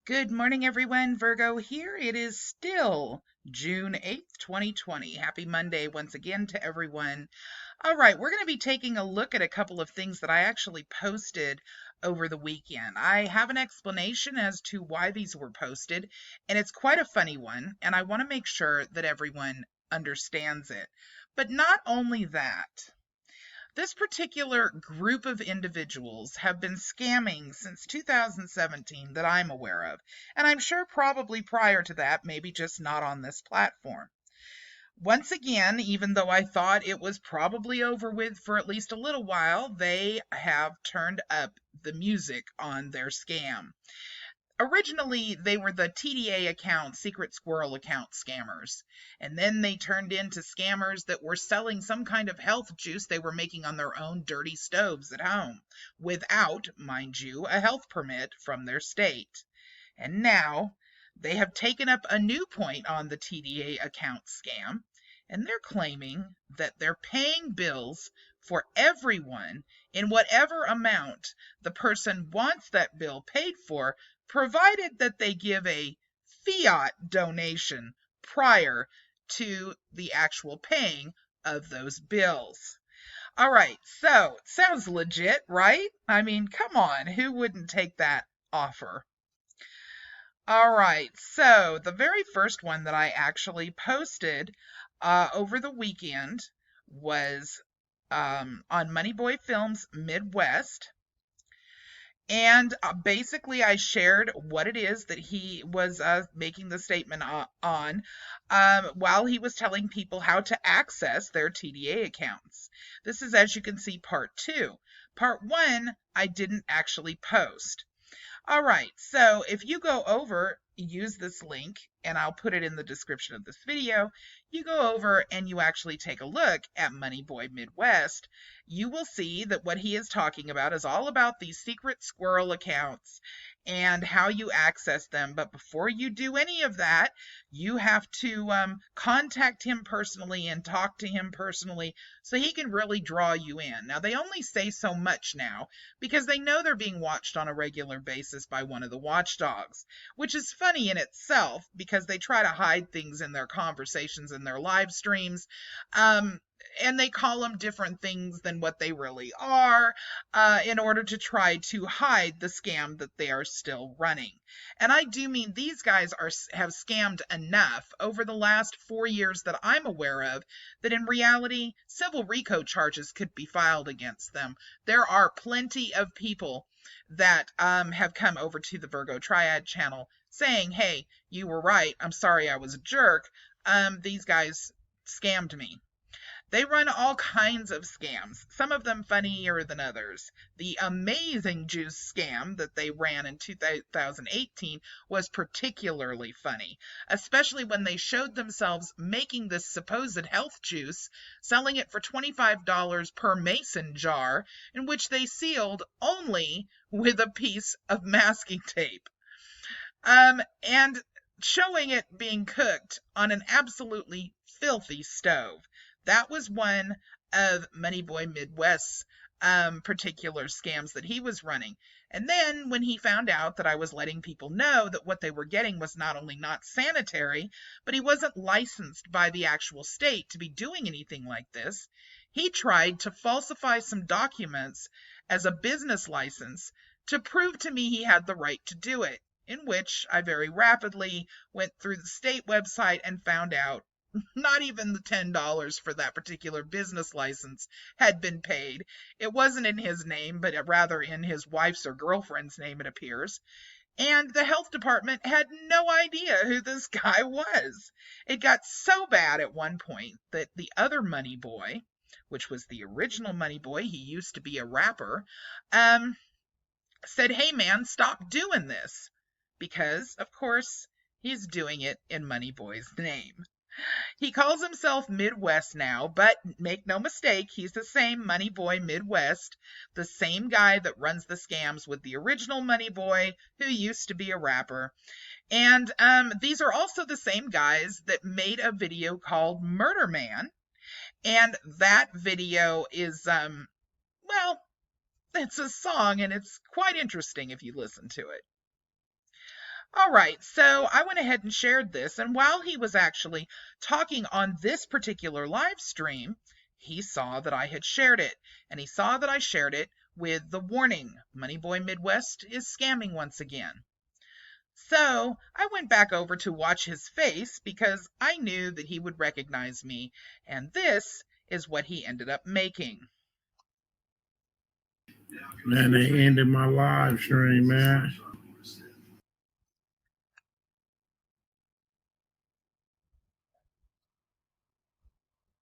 Good morning, everyone. Virgo here. It is still June 8th, 2020. Happy Monday once again to everyone. All right, we're going to be taking a look at a couple of things that I actually posted over the weekend. I have an explanation as to why these were posted, and it's quite a funny one, and I want to make sure that everyone understands it. But not only that, this particular group of individuals have been scamming since 2017 that I'm aware of, and I'm sure probably prior to that, maybe just not on this platform. Once again, even though I thought it was probably over with for at least a little while, they have turned up the music on their scam. Originally, they were the TDA account, secret squirrel account scammers. And then they turned into scammers that were selling some kind of health juice they were making on their own dirty stoves at home, without, mind you, a health permit from their state. And now they have taken up a new point on the TDA account scam, and they're claiming that they're paying bills for everyone in whatever amount the person wants that bill paid for, provided that they give a fiat donation prior to the actual paying of those bills. All right, so sounds legit, right? I mean, come on, who wouldn't take that offer? All right, so the very first one that I actually posted over the weekend was on Money Boy Films Midwest. And basically, I shared what it is that he was making the statement on while he was telling people how to access their TDA accounts. This is, as you can see, part two. Part one, I didn't actually post. All right, so if you go over, use this link, and I'll put it in the description of this video, you go over and you actually take a look at Money Boy Midwest, you will see that what he is talking about is all about these secret squirrel accounts and how you access them. But before you do any of that, you have to contact him personally and talk to him personally so he can really draw you in. Now, they only say so much now because they know they're being watched on a regular basis by one of the watchdogs, which is funny in itself because they try to hide things in their conversations and their live streams. And they call them different things than what they really are in order to try to hide the scam that they are still running. And I do mean these guys have scammed enough over the last 4 years that I'm aware of that in reality, civil RICO charges could be filed against them. There are plenty of people that have come over to the Virgo Triad channel saying, hey, you were right. I'm sorry I was a jerk. These guys scammed me. They run all kinds of scams, some of them funnier than others. The amazing juice scam that they ran in 2018 was particularly funny, especially when they showed themselves making this supposed health juice, selling it for $25 per mason jar, in which they sealed only with a piece of masking tape. And showing it being cooked on an absolutely filthy stove. That was one of Money Boy Midwest's particular scams that he was running. And then when he found out that I was letting people know that what they were getting was not only not sanitary, but he wasn't licensed by the actual state to be doing anything like this, he tried to falsify some documents as a business license to prove to me he had the right to do it, in which I very rapidly went through the state website and found out not even the $10 for that particular business license had been paid. It wasn't in his name, but rather in his wife's or girlfriend's name, it appears. And the health department had no idea who this guy was. It got so bad at one point that the other Money Boy, which was the original Money Boy, he used to be a rapper, said, hey man, stop doing this. Because, of course, he's doing it in Money Boy's name. He calls himself Midwest now, but make no mistake, he's the same Money Boy Midwest, the same guy that runs the scams with the original Money Boy who used to be a rapper. And these are also the same guys that made a video called Murder Man. And that video is, well, it's a song and it's quite interesting if you listen to it. All right, so I went ahead and shared this, and while he was actually talking on this particular live stream, he saw that I had shared it, and he saw that I shared it with the warning, Money Boy Midwest is scamming once again. So I went back over to watch his face because I knew that he would recognize me, and this is what he ended up making. Man, they ended my live stream, man.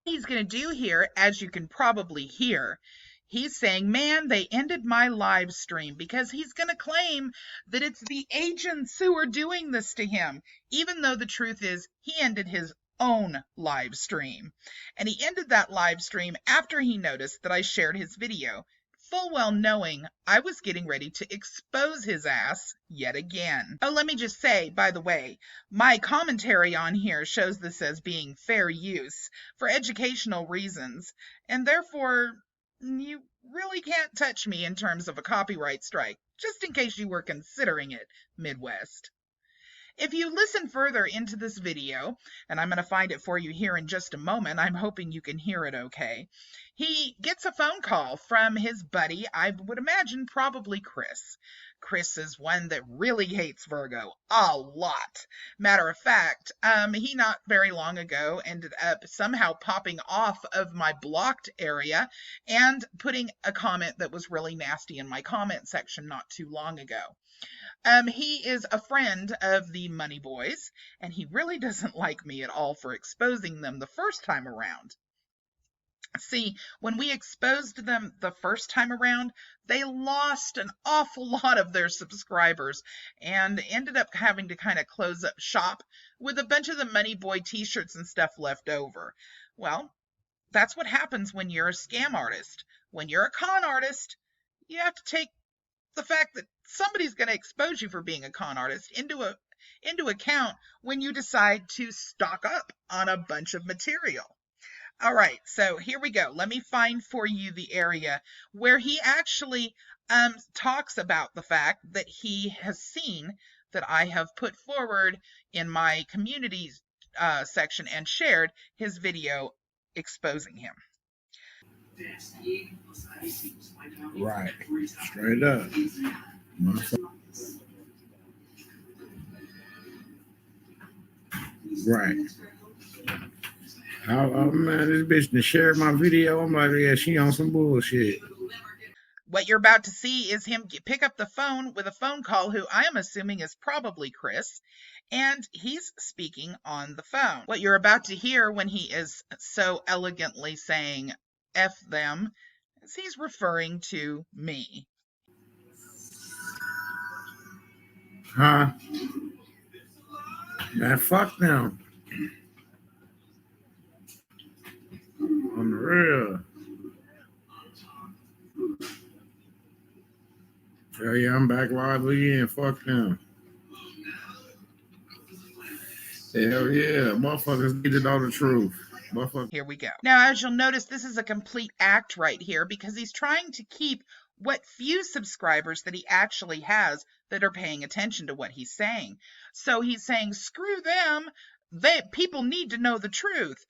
He's going to do here, as you can probably hear, he's saying, man, they ended my live stream, because he's going to claim that it's the agents who are doing this to him, even though the truth is he ended his own live stream. And he ended that live stream after he noticed that I shared his video, full well knowing I was getting ready to expose his ass yet again. Oh, let me just say, by the way, my commentary on here shows this as being fair use for educational reasons, and therefore you really can't touch me in terms of a copyright strike, just in case you were considering it, Midwest. If you listen further into this video, and I'm going to find it for you here in just a moment, I'm hoping you can hear it okay. He gets a phone call from his buddy, I would imagine probably Chris. Chris is one that really hates Virgo a lot. Matter of fact, he not very long ago ended up somehow popping off of my blocked area and putting a comment that was really nasty in my comment section not too long ago. He is a friend of the Money Boys, and he really doesn't like me at all for exposing them the first time around. See, when we exposed them the first time around, they lost an awful lot of their subscribers and ended up having to kind of close up shop with a bunch of the Money Boy t-shirts and stuff left over. Well, that's what happens when you're a scam artist. When you're a con artist, you have to take the fact that somebody's going to expose you for being a con artist into account when you decide to stock up on a bunch of material. All right, so here we go. Let me find for you the area where he actually talks about the fact that he has seen that I have put forward in my community section and shared his video exposing him. Right. Straight up. Right. Oh man, this bitch done shared my video. I'm like, yeah, she on some bullshit. What you're about to see is him pick up the phone with a phone call who I am assuming is probably Chris, and he's speaking on the phone. What you're about to hear when he is so elegantly saying F them is he's referring to me. Huh? Man, fuck them. On the real. Hell yeah, I'm back live again. Fuck them. Hell yeah, motherfuckers needed all the truth. Here we go. Now, as you'll notice, this is a complete act right here because he's trying to keep what few subscribers that he actually has that are paying attention to what he's saying. So he's saying, screw them. People need to know the truth.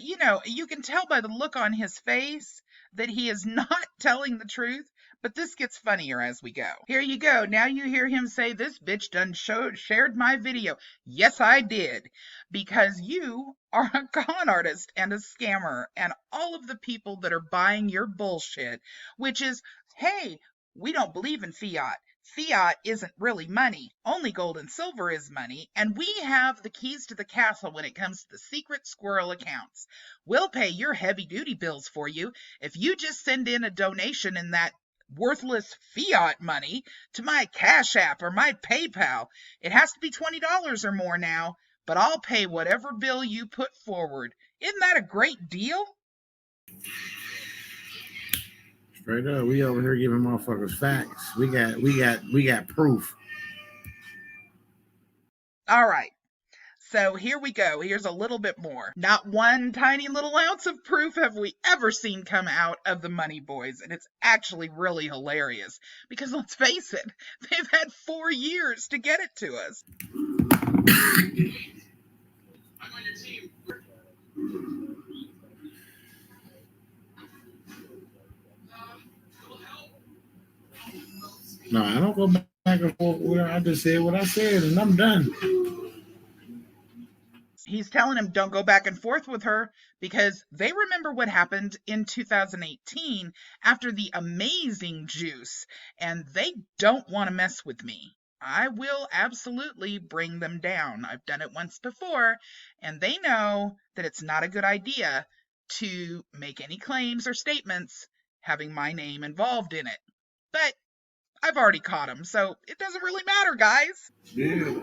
You can tell by the look on his face that he is not telling the truth, but this gets funnier as we go. Here you go. Now you hear him say, this bitch done shared my video. Yes, I did. Because you are a con artist and a scammer and all of the people that are buying your bullshit, which is, hey, we don't believe in fiat. Fiat isn't really money. Only gold and silver is money, and we have the keys to the castle when it comes to the secret squirrel accounts. We'll pay your heavy-duty bills for you if you just send in a donation in that worthless fiat money to my Cash App or my PayPal. It has to be $20 or more now, but I'll pay whatever bill you put forward. Isn't that a great deal? Straight up, we over here giving motherfuckers facts. We got proof. All right. So here we go. Here's a little bit more. Not one tiny little ounce of proof have we ever seen come out of the Money Boys. And it's actually really hilarious because let's face it, they've had 4 years to get it to us. No, I don't go back and forth with her. I just said what I said, and I'm done. He's telling him don't go back and forth with her because they remember what happened in 2018 after the amazing juice, and they don't want to mess with me. I will absolutely bring them down. I've done it once before, and they know that it's not a good idea to make any claims or statements having my name involved in it. But I've already caught him, so it doesn't really matter, guys. Yeah.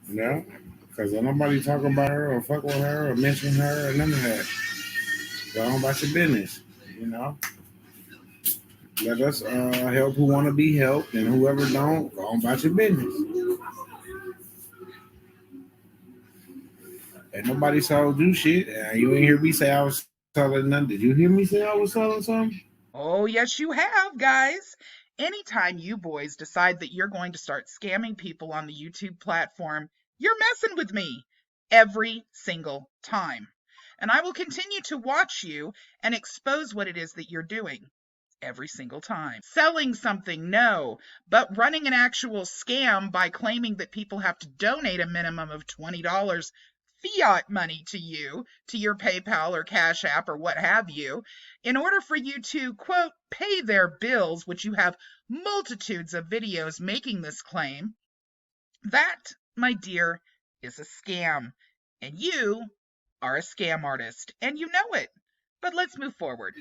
No, because nobody talk about her or fuck with her or mention her or none of that. Go on about your business, you know. Let us help who want to be helped, and whoever don't, go on about your business. And nobody sold you shit. You ain't hear me say I was selling nothing. Did you hear me say I was selling something? Oh, yes, you have, guys. Anytime you boys decide that you're going to start scamming people on the YouTube platform, you're messing with me every single time. And I will continue to watch you and expose what it is that you're doing every single time. Selling something, no, but running an actual scam by claiming that people have to donate a minimum of $20 fiat money to you, to your PayPal or Cash App or what have you, in order for you to, quote, pay their bills, which you have multitudes of videos making this claim. That, my dear, is a scam. And you are a scam artist, and you know it. But let's move forward.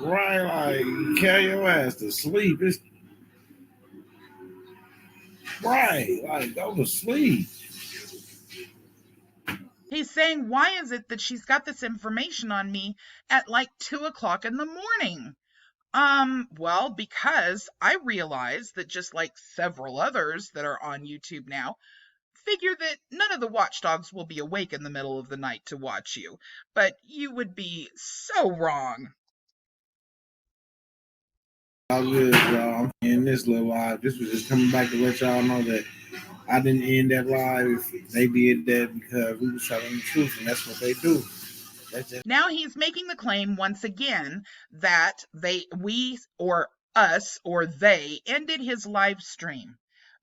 Right, like carry your ass to sleep. It's right, like go to sleep. He's saying, why is it that she's got this information on me at like 2 o'clock in the morning? Well, because I realize that just like several others that are on YouTube now, figure that none of the watchdogs will be awake in the middle of the night to watch you. But you would be so wrong. All good, y'all. I'm in this little live. This was just coming back to let y'all know that I didn't end that live. They did that because we were telling the truth, and that's what they do. Now he's making the claim once again that we or us or they ended his live stream.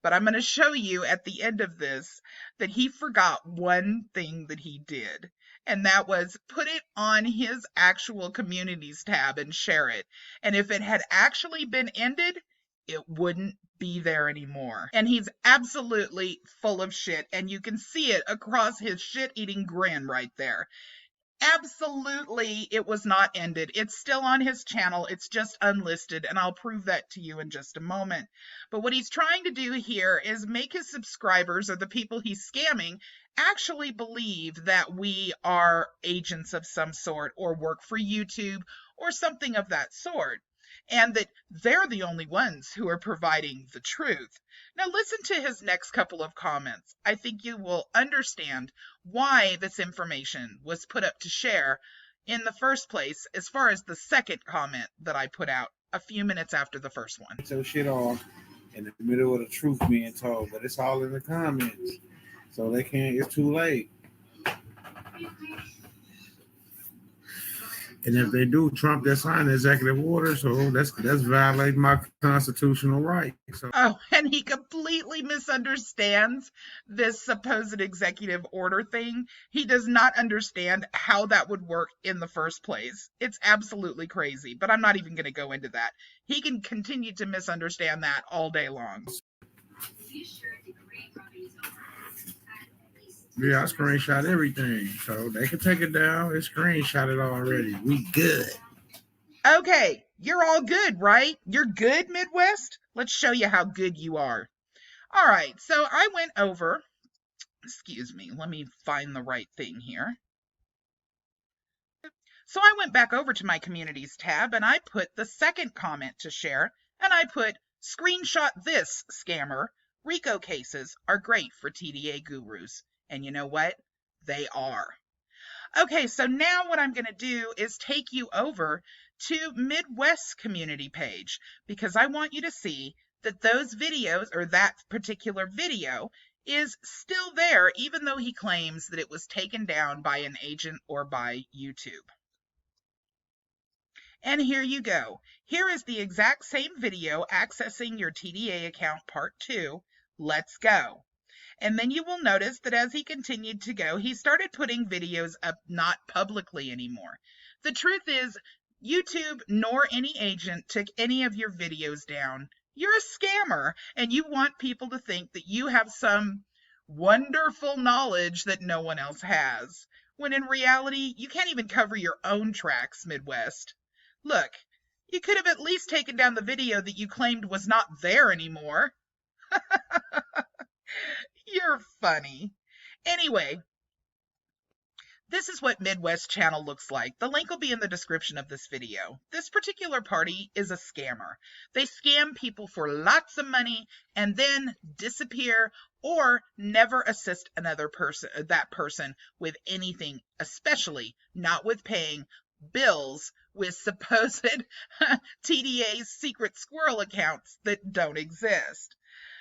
But I'm going to show you at the end of this that he forgot one thing that he did. And that was put it on his actual communities tab and share it. And if it had actually been ended, it wouldn't be there anymore. And he's absolutely full of shit. And you can see it across his shit-eating grin right there. Absolutely, it was not ended. It's still on his channel. It's just unlisted, and I'll prove that to you in just a moment. But what he's trying to do here is make his subscribers, or the people he's scamming, actually believe that we are agents of some sort or work for YouTube or something of that sort, and that they're the only ones who are providing the truth. Now listen to his next couple of comments. I think you will understand why this information was put up to share in the first place, as far as the second comment that I put out a few minutes after the first one. Get your shit off in the middle of the truth being told, but it's all in the comments. So they can't, it's too late. And if they do, Trump that signed the executive order, so that's violating my constitutional right. So. Oh, and he completely misunderstands this supposed executive order thing. He does not understand how that would work in the first place. It's absolutely crazy, but I'm not even going to go into that. He can continue to misunderstand that all day long. Yeah, I screenshot everything, so they can take it down. It's screenshotted already. We good. Okay, you're all good, right? You're good, Midwest? Let's show you how good you are. All right, so I went over, excuse me, let me find the right thing here. So I went back over to my communities tab and I put the second comment to share, and I put Screenshot this, scammer. RICO cases are great for TDA gurus. And you know what? They are. Okay, so now what I'm going to do is take you over to Midwest community page because I want you to see that those videos or that particular video is still there even though he claims that it was taken down by an agent or by YouTube. And here you go. Here is the exact same video accessing your TDA account part 2. Let's go. And then you will notice that as he continued to go, he started putting videos up not publicly anymore. The truth is, YouTube nor any agent took any of your videos down. You're a scammer, and you want people to think that you have some wonderful knowledge that no one else has, when in reality, you can't even cover your own tracks, Midwest. Look, you could have at least taken down the video that you claimed was not there anymore. You're funny. Anyway, this is what Midwest channel looks like. The link will be in the description of this video. This particular party is a scammer. They scam people for lots of money and then disappear or never assist another person, that person with anything, especially not with paying bills with supposed TDA's secret squirrel accounts that don't exist.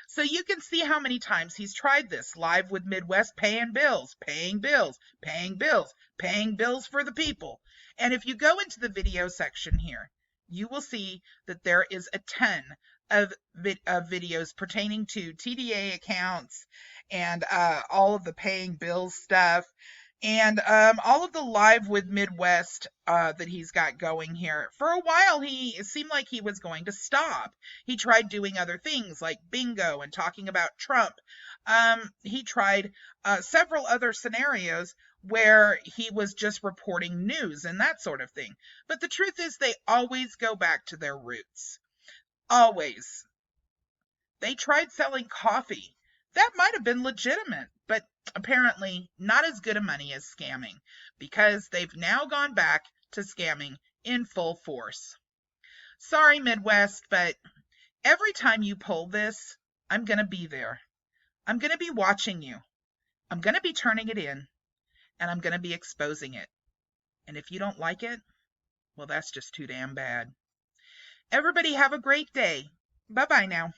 So you can see how many times he's tried this live with Midwest, paying bills, paying bills, paying bills, paying bills for the people. And if you go into the video section here, you will see that there is a ton of videos pertaining to TDA accounts and all of the paying bills stuff. And all of the live with Midwest that he's got going here. For a while, it seemed like he was going to stop. He tried doing other things like bingo and talking about Trump. He tried several other scenarios where he was just reporting news and that sort of thing. But the truth is they always go back to their roots. Always. They tried selling coffee. That might have been legitimate, but apparently not as good a money as scamming because they've now gone back to scamming in full force. Sorry, Midwest, but every time you pull this, I'm going to be there. I'm going to be watching you. I'm going to be turning it in, and I'm going to be exposing it. And if you don't like it, well, that's just too damn bad. Everybody have a great day. Bye-bye now.